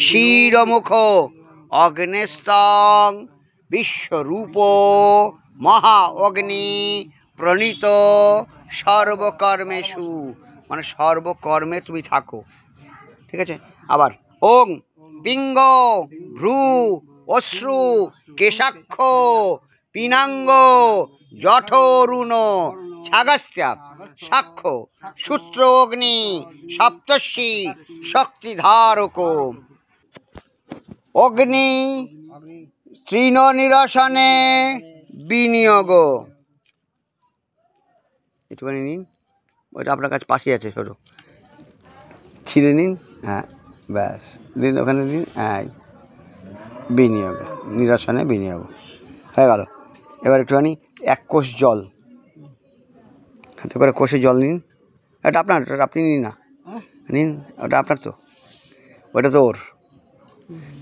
শিরমুখ অগ্নেস্তং বিশ্বরূপ মহা অগ্নি প্রণীত সর্বকর্মেষু, মানে সর্বকর্মে তুমি থাকো। ঠিক আছে। আবার ওং পিঙ্গ ভ্রু অশ্রু কেশাক্ষ পিনাঙ্গ জঠোরুণ ছাগস্যা সাক্ষ্য সূত্র অগ্নি সপ্তর্ষি শক্তিধারক। অগ্নি তৃণ নিরসনে বিনিয়োগ। একটুখানি নিন, ওইটা আপনার কাছে পাশে আছে, ছোটো ছিঁড়ে নিন। হ্যাঁ ব্যাস, দিন ওখানে দিন। হ্যাঁ, বিনিয়োগ, নিরসনে বিনিয়োগ হয়ে গেল। এবার একটুখানি এক কোষ জল হাতে করে কোষে জল নিন। এটা আপনার, ওটা আপনি নিন না, নিন, ওটা আপনার তো, ওটা তো ওর।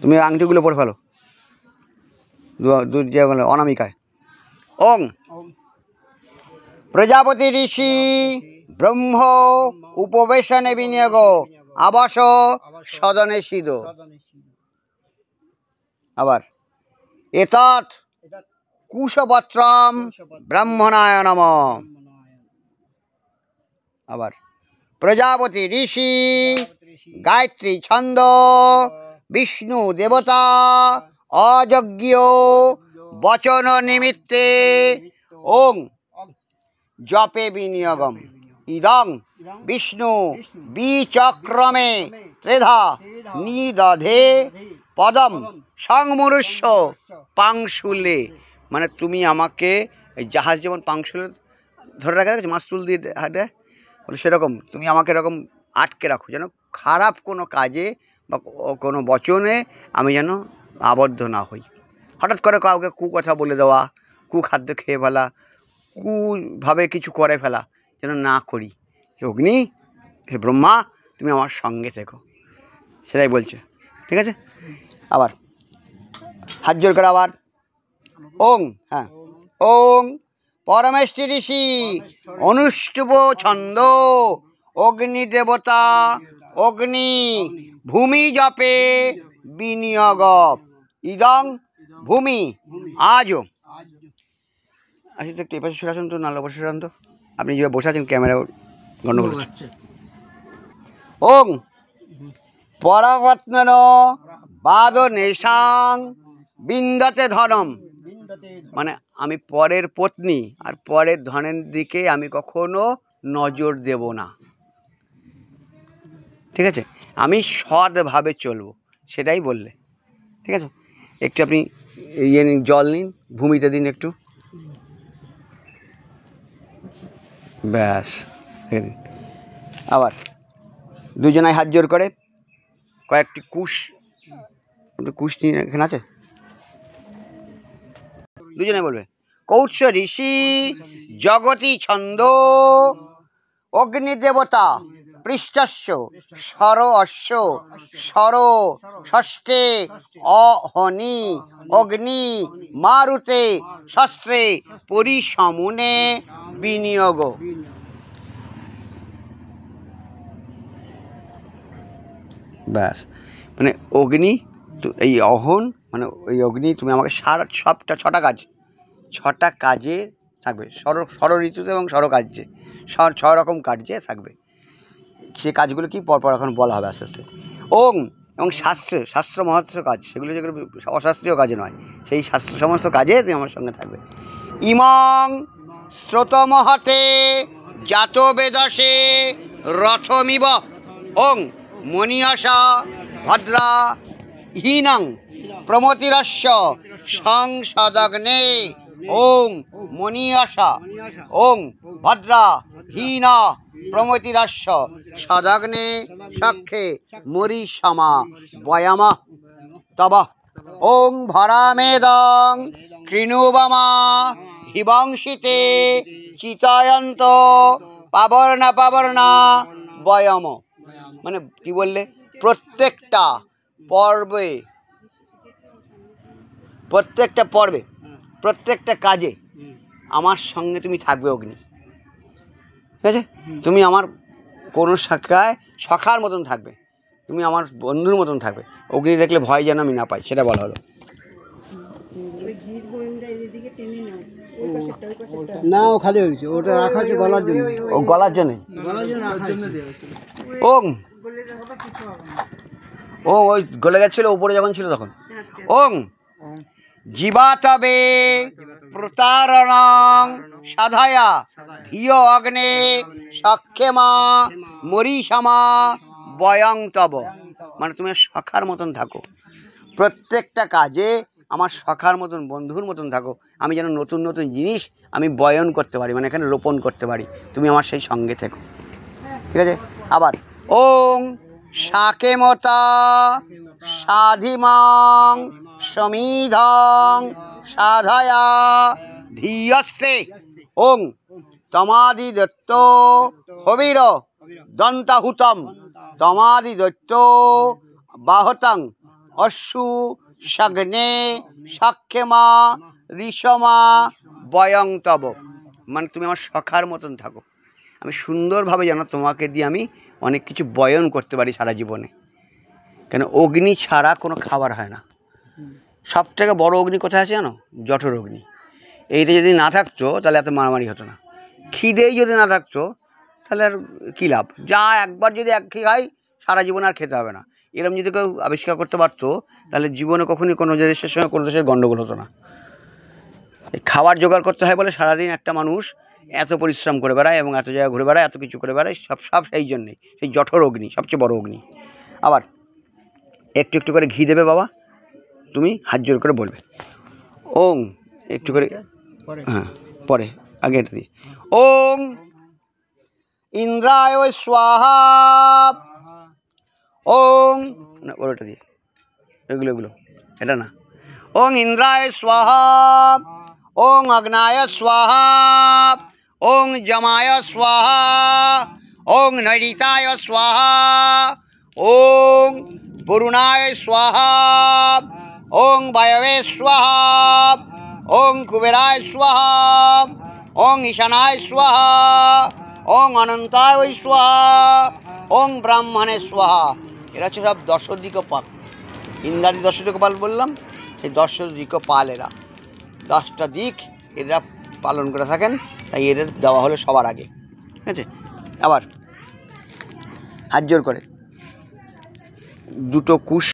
তুমি আংটিগুলো পরে ফেলো যেগুলো অনামিকায়। ওং প্রজাপতি ঋষি ব্রহ্ম উপবেশনে বিনিয়োগ আবাস সদনে সিদ। আবার এতৎ কুশপত্রম ব্রাহ্মণায় নমঃ। আবার প্রজাপতি ঋষি গায়ত্রী ছন্দ বিষ্ণু দেবতা অযজ্ঞ বচন নিমিত্তে ওং জপে বিনিয়োগম ইদং বিষ্ণু বিচক্রমে ত্রেধা নিদধে পদম সংমুরুষ্য পাংশুলে। মানে তুমি আমাকে, এই জাহাজ যেমন পাংশুলে ধরে রাখা গেছে মাছ তুল দিয়ে হাঁটে, বলে সেরকম তুমি আমাকে এরকম আটকে রাখো, যেন খারাপ কোনো কাজে বা কোনো বচনে আমি যেন আবদ্ধ না হই। হঠাৎ করে কাউকে কুকথা বলে দেওয়া, কুখাদ্য খেয়ে ফেলা, কুভাবে কিছু করে ফেলা যেন না করি। হে অগ্নি, হে ব্রহ্মা, তুমি আমার সঙ্গে থেকো, সেটাই বলছে। ঠিক আছে। আবার হাত জোর করে আবার ওং, হ্যাঁ, ওং পরমেষ্ঠি ঋষি অনুষ্ঠুব ছন্দ অগ্নি দেবতা অগ্নি ভূমি জপে বিনিয়োগ ইদং ভূমি আজও। আসি তো একটু এপাশে সরে আসুন তো, নাহলে বসে সরান তো, আপনি যেভাবে বসে আছেন ক্যামেরা গণ্ডগোল হচ্ছে। ওং পরাবর্তন বাদ নেশাং বিন্দতে ধনম, মানে আমি পরের পত্নী আর পরের ধনের দিকে আমি কখনো নজর দেব না। ঠিক আছে, আমি সৎভাবে চলবো, সেটাই বললে। ঠিক আছে। একটু আপনি ইয়ে নিন, জল নিন, ভূমিতে দিন একটু, ব্যাস দিন। আবার দুজনায় হাত জোর করে কয়েকটি কুশ, কুশ নিন, এখানে আছে, দুজনে বলবে কৌৎস ঋষি জগতি ছন্দ অগ্নিদেবতা পৃষ্ঠস্য স্বর অশ্ব স্বর ষষ্ঠে অহনি অগ্নি মারুতে শস্ত্রে পরিসমুনে বিনিয়োগ। ব্যাস, মানে অগ্নি, এই অহন মানে ওই অগ্নি, তুমি আমাকে ছটা কাজে থাকবে, ষড় ঋতুতে এবং ষড় কার্যে, ছ রকম কার্যে থাকবে। সে কাজগুলো কি পরপর এখন বলা হবে আস্তে আস্তে। ওং এবং শাস্ত্র মহত্ব কাজ, সেগুলো যেগুলো অশাস্ত্রীয় কাজে নয়, সেই শাস্ত্র সমস্ত কাজে তুমি আমার সঙ্গে থাকবে। ইমং স্রোতমহতে জাত বেদসে রথমিব ওং মণিয়সা ভদ্রা হীনং প্রমতিরস্য সংসদগ্নে ওং মণিয়সা ওং ভদ্রা হীন প্রমতিরস্য সদগ্নে সখ্যে মরিষমা বয়াম তব ওং ভরামেদং কৃণুবমা হিবংসিতে চিতয়ন্ত পাবর্ণা বয়ম। মানে কি বললে, প্রত্যেকটা পর্বে প্রত্যেকটা কাজে আমার সঙ্গে তুমি থাকবে অগ্নি। ঠিক আছে, তুমি আমার কোনো শাখায় সখার মতন থাকবে, তুমি আমার বন্ধুর মতন থাকবে। অগ্নি দেখলে ভয় যেন আমি না পাই, সেটা বলা হলো। না ও খালি হয়েছে, ওটা রাখা আছে গলার জন্য। ও গলার জন্যে। ওং ও ওই গলে গেছিল উপরে যখন ছিল তখন। ওং জীবাতবে প্রতারণং সাধায়া ধিয় অগ্নে সক্ষেমা মরিষামা বয়ং তব। মানে তুমি সখার মতন থাকো, প্রত্যেকটা কাজে আমার সখার মতন বন্ধুর মতন থাকো। আমি যেন নতুন নতুন জিনিস আমি বয়ন করতে পারি, মানে এখানে রোপণ করতে পারি। তুমি আমার সেই সঙ্গে থেকো, ঠিক আছে? আবার ওং শাকেমতা সাধিমাং সমিধং সাধায়া ধীয়স্তে ওং তমাদি দত্ত হবির দন্তাহুতম তমাদি দত্ত বাহতং অশ্রু সগ্নে সক্ষেমা ঋষমা বয়ং তব। মানে তুমি আমার সখার মতন থাকো, আমি সুন্দরভাবে যেন তোমাকে দিয়ে আমি অনেক কিছু বয়ন করতে পারি সারা জীবনে। কেন অগ্নি ছাড়া কোনো খাবার হয় না। সব থেকে বড়ো অগ্নি কোথায় আছে জানো? জঠর অগ্নি। এইটা যদি না থাকতো তাহলে এত মারামারি হতো না। খিদেই যদি না থাকতো তাহলে আর কী লাভ? যা একবার যদি এক খাই সারা জীবন আর খেতে হবে না, এরকম যদি কেউ আবিষ্কার করতে পারতো তাহলে জীবনে কখনই কোনো দেশের সঙ্গে কোনো দেশের গণ্ডগোল হতো না। এই খাবার জোগাড় করতে হয় বলে সারাদিন একটা মানুষ এত পরিশ্রম করে বেড়ায় এবং এত জায়গায় ঘুরে বেড়ায়, এত কিছু করে বেড়ায়, সব সেই জন্যেই। সেই জঠর অগ্নি সবচেয়ে বড় অগ্নি। আবার একটু একটু করে ঘি দেবে বাবা, তুমি হাত জোর করে বলবে ওং একটু করে। হ্যাঁ পরে, আগে এটা দিই। ওং ইন্দ্রায় স্বাহা। ওং না ওটা দিয়ে, এগুলো এটা না। ওং ইন্দ্রায় স্বাহা। ওং অগ্নায় স্বাহা। ওং যমায় স্বাহা। ওং নৈরিতায় স্বাহা। ওং বরুণায় স্বাহা। ওং বায়বে স্বাহা। ওং কুবেরায় স্বাহা। ওং ঈশানায় স্বাহা। ওং অনন্তায় স্বাহা। ওং ব্রাহ্মণে স্বাহা। এরা হচ্ছে সব দশদিকপাল। ইন্দ্রাদি দশদিকপাল বললাম, এই দশদিকপাল এরা 10টা দিক এরা পালন করে থাকেন, তাই এদের দেওয়া হলো সবার আগে, ঠিক আছে? আবার হাত জোর করে দুটো কুশ